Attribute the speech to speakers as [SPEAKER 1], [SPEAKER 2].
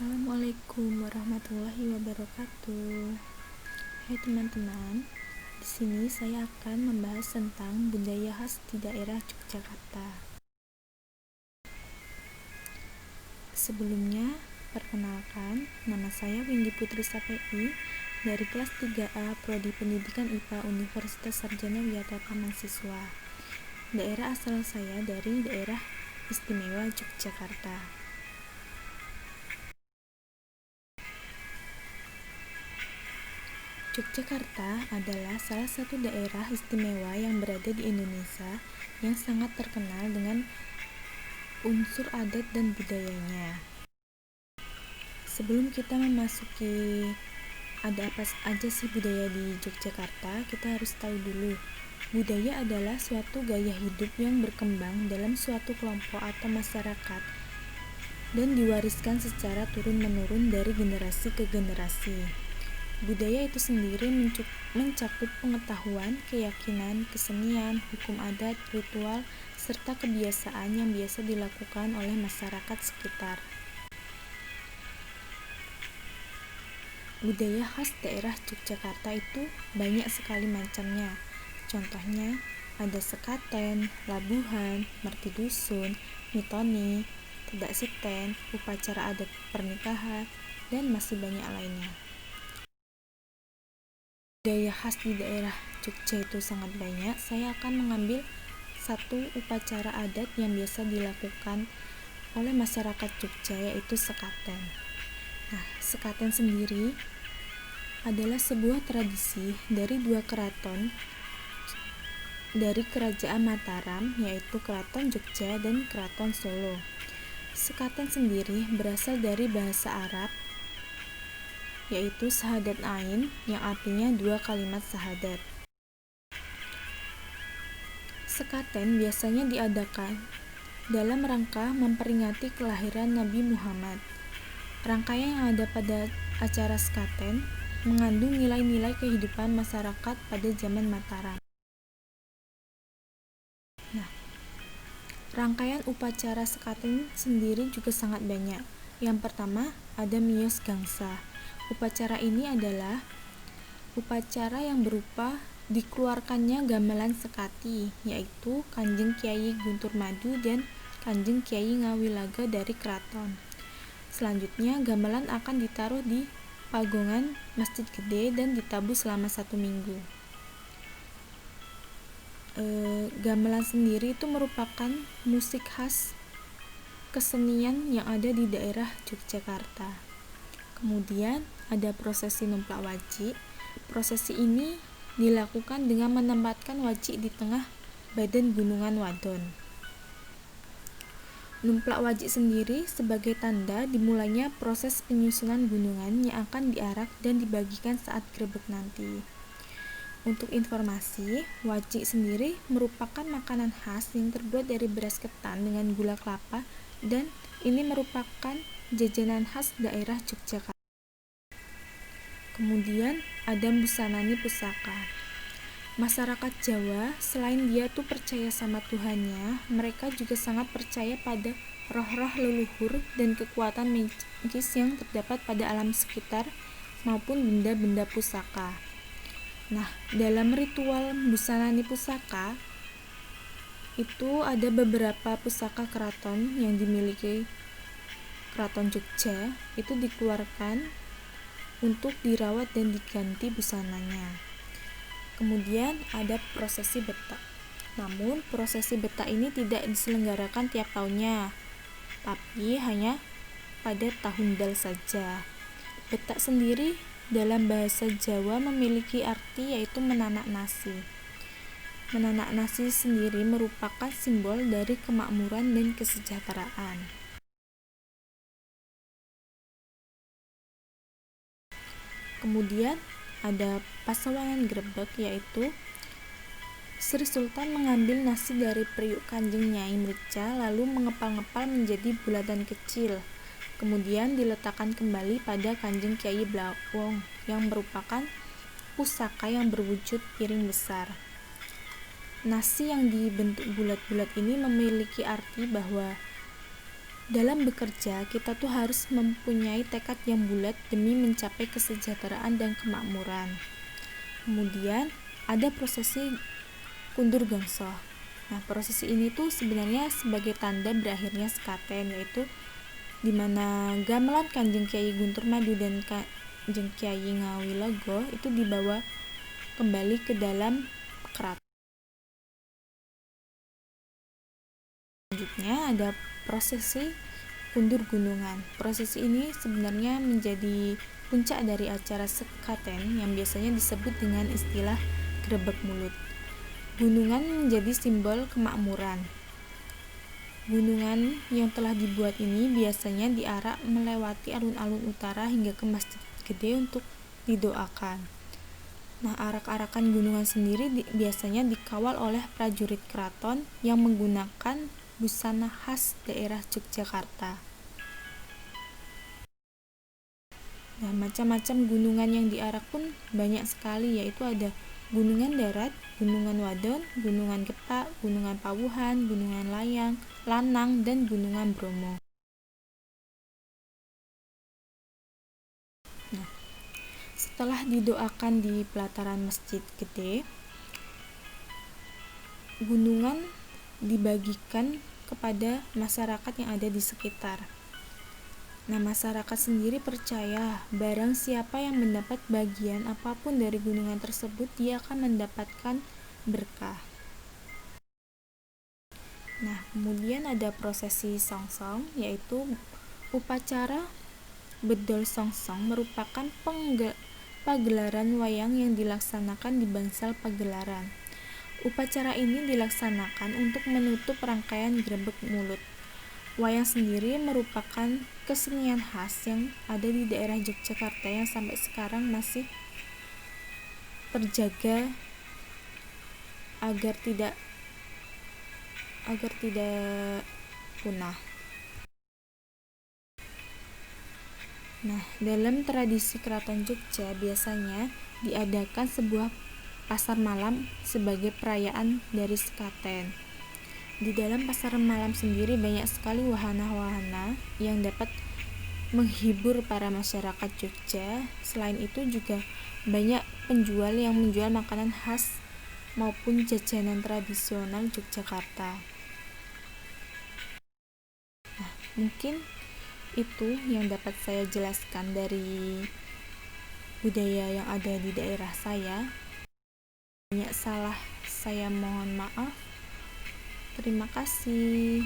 [SPEAKER 1] Assalamualaikum warahmatullahi wabarakatuh. Hai teman-teman, di sini saya akan membahas tentang budaya khas di daerah Yogyakarta. Sebelumnya, perkenalkan, nama saya Windy Putri Sapei dari kelas 3A Prodi Pendidikan IPA Universitas Sarjana Wiatata Mahasiswa. Daerah asal saya dari daerah istimewa Yogyakarta. Yogyakarta adalah salah satu daerah istimewa yang berada di Indonesia yang sangat terkenal dengan unsur adat dan budayanya. Sebelum kita memasuki ada apa aja sih budaya di Yogyakarta, kita harus tahu dulu. Budaya adalah suatu gaya hidup yang berkembang dalam suatu kelompok atau masyarakat dan diwariskan secara turun-menurun dari generasi ke generasi. Budaya itu sendiri mencakup pengetahuan, keyakinan, kesenian, hukum adat, ritual, serta kebiasaan yang biasa dilakukan oleh masyarakat sekitar. Budaya khas daerah Yogyakarta itu banyak sekali macamnya. Contohnya, ada sekaten, labuhan, merti dusun, mitoni, tedak siten, upacara adat pernikahan, dan masih banyak lainnya. Budaya khas di daerah Jogja itu sangat banyak. Saya akan mengambil satu upacara adat yang biasa dilakukan oleh masyarakat Jogja, yaitu sekaten. Nah, sekaten sendiri adalah sebuah tradisi dari dua keraton dari Kerajaan Mataram, yaitu Keraton Jogja dan Keraton Solo. Sekaten sendiri berasal dari bahasa Arab, yaitu syahadat ain, yang artinya dua kalimat syahadat. Sekaten biasanya diadakan dalam rangka memperingati kelahiran Nabi Muhammad. Rangkaian yang ada pada acara sekaten mengandung nilai-nilai kehidupan masyarakat pada zaman Mataram. Nah, rangkaian upacara sekaten sendiri juga sangat banyak. Yang pertama, ada miyos gangsa. Upacara ini adalah upacara yang berupa dikeluarkannya gamelan sekati, yaitu Kanjeng Kyai Guntur Madu dan Kanjeng Kyai Ngawilaga dari keraton. Selanjutnya, gamelan akan ditaruh di pagongan Masjid Gede dan ditabuh selama 1 minggu. Gamelan sendiri itu merupakan musik khas kesenian yang ada di daerah Yogyakarta. Kemudian ada prosesi numplak wajik. Prosesi ini dilakukan dengan menempatkan wajik di tengah badan gunungan wadon. Numplak wajik sendiri sebagai tanda dimulainya proses penyusunan gunungan yang akan diarak dan dibagikan saat grebek nanti. Untuk informasi, wajik sendiri merupakan makanan khas yang terbuat dari beras ketan dengan gula kelapa, dan ini merupakan jajanan khas daerah Yogyakarta. Kemudian ada Busanani Pusaka. Masyarakat Jawa, selain dia tuh percaya sama Tuhannya, mereka juga sangat percaya pada roh-roh leluhur dan kekuatan magis yang terdapat pada alam sekitar maupun benda-benda pusaka. Nah, dalam ritual Busanani Pusaka itu ada beberapa pusaka keraton yang dimiliki Keraton Jogja itu dikeluarkan untuk dirawat dan diganti busananya. Kemudian ada prosesi betak. Namun prosesi betak ini tidak diselenggarakan tiap tahunnya, tapi hanya pada tahun Dal saja. Betak sendiri dalam bahasa Jawa memiliki arti yaitu menanak nasi. Menanak nasi sendiri merupakan simbol dari kemakmuran dan kesejahteraan. Kemudian ada pasawanan grebek, yaitu Sri Sultan mengambil nasi dari periuk Kanjeng Nyai Mrica lalu mengepal-ngepal menjadi bulatan kecil. Kemudian diletakkan kembali pada Kanjeng Kyai Blawong yang merupakan pusaka yang berwujud piring besar. Nasi yang dibentuk bulat-bulat ini memiliki arti bahwa Dalam bekerja, kita tuh harus mempunyai tekad yang bulat demi mencapai kesejahteraan dan kemakmuran. Kemudian ada prosesi kundur gongso. Nah, prosesi ini tuh sebenarnya sebagai tanda berakhirnya sekaten, yaitu dimana gamelan Kanjeng Kyai Guntur Madu dan Kanjeng Kyai Ngawilogo itu dibawa kembali ke dalam keraton. Selanjutnya ada prosesi kundur gunungan. Prosesi ini sebenarnya menjadi puncak dari acara sekaten yang biasanya disebut dengan istilah grebek mulut. Gunungan menjadi simbol kemakmuran. Gunungan yang telah dibuat ini biasanya diarak melewati alun-alun utara hingga ke masjid gede untuk didoakan. Nah, arak-arakan gunungan sendiri biasanya dikawal oleh prajurit keraton yang menggunakan busana khas daerah Yogyakarta. Nah, macam-macam gunungan yang diarak pun banyak sekali, yaitu ada gunungan darat, gunungan wadon, gunungan gepak, gunungan pawuhan, gunungan layang, lanang, dan gunungan bromo. Nah, setelah didoakan di pelataran masjid gede, gunungan dibagikan kepada masyarakat yang ada di sekitar. Nah, masyarakat sendiri percaya barang siapa yang mendapat bagian apapun dari gunungan tersebut, dia akan mendapatkan berkah. Nah, kemudian ada prosesi songsong, yaitu upacara bedol songsong merupakan pagelaran wayang yang dilaksanakan di bangsal pagelaran. Upacara ini dilaksanakan untuk menutup rangkaian grebek mulut. Wayang sendiri merupakan kesenian khas yang ada di daerah Yogyakarta yang sampai sekarang masih terjaga agar tidak punah. Nah, dalam tradisi Keraton Jogja biasanya diadakan sebuah pasar malam sebagai perayaan dari sekaten. Di dalam pasar malam sendiri banyak sekali wahana-wahana yang dapat menghibur para masyarakat Jogja. Selain itu juga banyak penjual yang menjual makanan khas maupun jajanan tradisional Yogyakarta. Nah, mungkin itu yang dapat saya jelaskan dari budaya yang ada di daerah saya. Banyak salah, saya mohon maaf. Terima kasih.